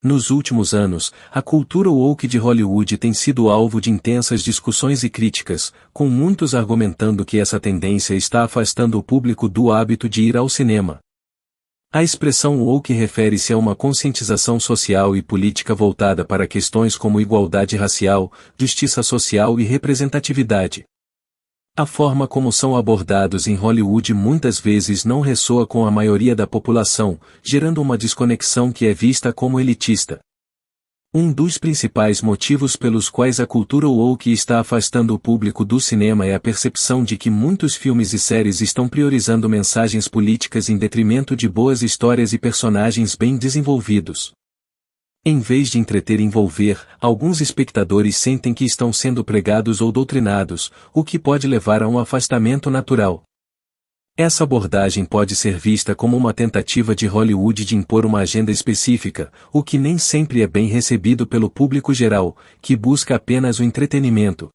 Nos últimos anos, a cultura woke de Hollywood tem sido alvo de intensas discussões e críticas, com muitos argumentando que essa tendência está afastando o público do hábito de ir ao cinema. A expressão woke refere-se a uma conscientização social e política voltada para questões como igualdade racial, justiça social e representatividade. A forma como são abordados em Hollywood muitas vezes não ressoa com a maioria da população, gerando uma desconexão que é vista como elitista. Um dos principais motivos pelos quais a cultura woke está afastando o público do cinema é a percepção de que muitos filmes e séries estão priorizando mensagens políticas em detrimento de boas histórias e personagens bem desenvolvidos. Em vez de entreter e envolver, alguns espectadores sentem que estão sendo pregados ou doutrinados, o que pode levar a um afastamento natural. Essa abordagem pode ser vista como uma tentativa de Hollywood de impor uma agenda específica, o que nem sempre é bem recebido pelo público geral, que busca apenas o entretenimento.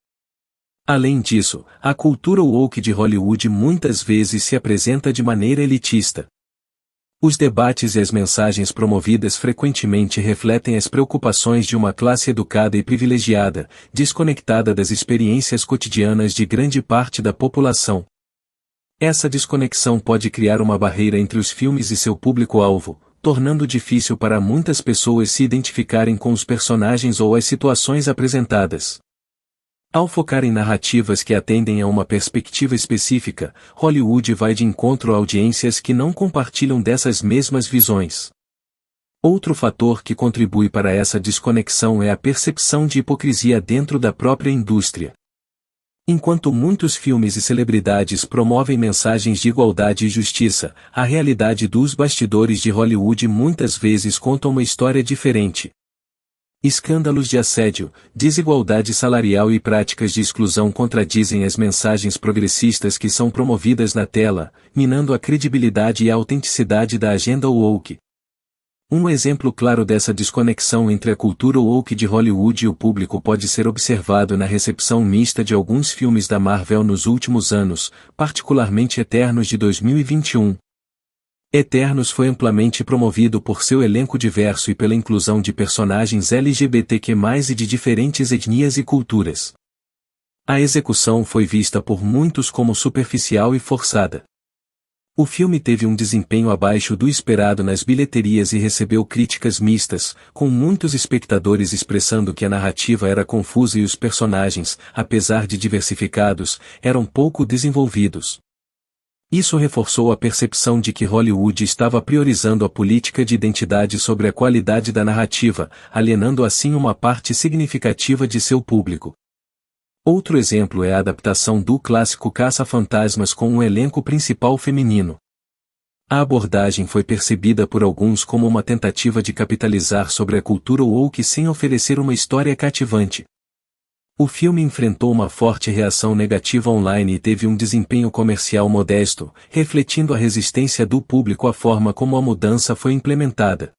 Além disso, a cultura woke de Hollywood muitas vezes se apresenta de maneira elitista. Os debates e as mensagens promovidas frequentemente refletem as preocupações de uma classe educada e privilegiada, desconectada das experiências cotidianas de grande parte da população. Essa desconexão pode criar uma barreira entre os filmes e seu público-alvo, tornando difícil para muitas pessoas se identificarem com os personagens ou as situações apresentadas. Ao focar em narrativas que atendem a uma perspectiva específica, Hollywood vai de encontro a audiências que não compartilham dessas mesmas visões. Outro fator que contribui para essa desconexão é a percepção de hipocrisia dentro da própria indústria. Enquanto muitos filmes e celebridades promovem mensagens de igualdade e justiça, a realidade dos bastidores de Hollywood muitas vezes conta uma história diferente. Escândalos de assédio, desigualdade salarial e práticas de exclusão contradizem as mensagens progressistas que são promovidas na tela, minando a credibilidade e a autenticidade da agenda woke. Um exemplo claro dessa desconexão entre a cultura woke de Hollywood e o público pode ser observado na recepção mista de alguns filmes da Marvel nos últimos anos, particularmente Eternos de 2021. Eternos foi amplamente promovido por seu elenco diverso e pela inclusão de personagens LGBTQ+, e de diferentes etnias e culturas. A execução foi vista por muitos como superficial e forçada. O filme teve um desempenho abaixo do esperado nas bilheterias e recebeu críticas mistas, com muitos espectadores expressando que a narrativa era confusa e os personagens, apesar de diversificados, eram pouco desenvolvidos. Isso reforçou a percepção de que Hollywood estava priorizando a política de identidade sobre a qualidade da narrativa, alienando assim uma parte significativa de seu público. Outro exemplo é a adaptação do clássico Caça-Fantasmas com um elenco principal feminino. A abordagem foi percebida por alguns como uma tentativa de capitalizar sobre a cultura woke sem oferecer uma história cativante. O filme enfrentou uma forte reação negativa online e teve um desempenho comercial modesto, refletindo a resistência do público à forma como a mudança foi implementada.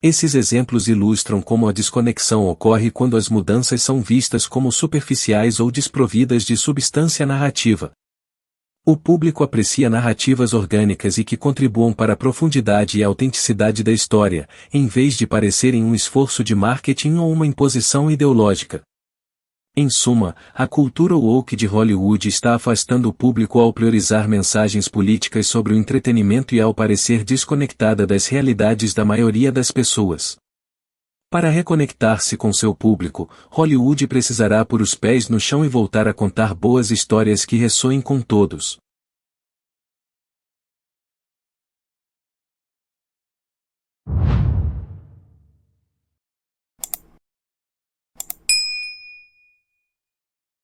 Esses exemplos ilustram como a desconexão ocorre quando as mudanças são vistas como superficiais ou desprovidas de substância narrativa. O público aprecia narrativas orgânicas e que contribuam para a profundidade e a autenticidade da história, em vez de parecerem um esforço de marketing ou uma imposição ideológica. Em suma, a cultura woke de Hollywood está afastando o público ao priorizar mensagens políticas sobre o entretenimento e ao parecer desconectada das realidades da maioria das pessoas. Para reconectar-se com seu público, Hollywood precisará pôr os pés no chão e voltar a contar boas histórias que ressoem com todos.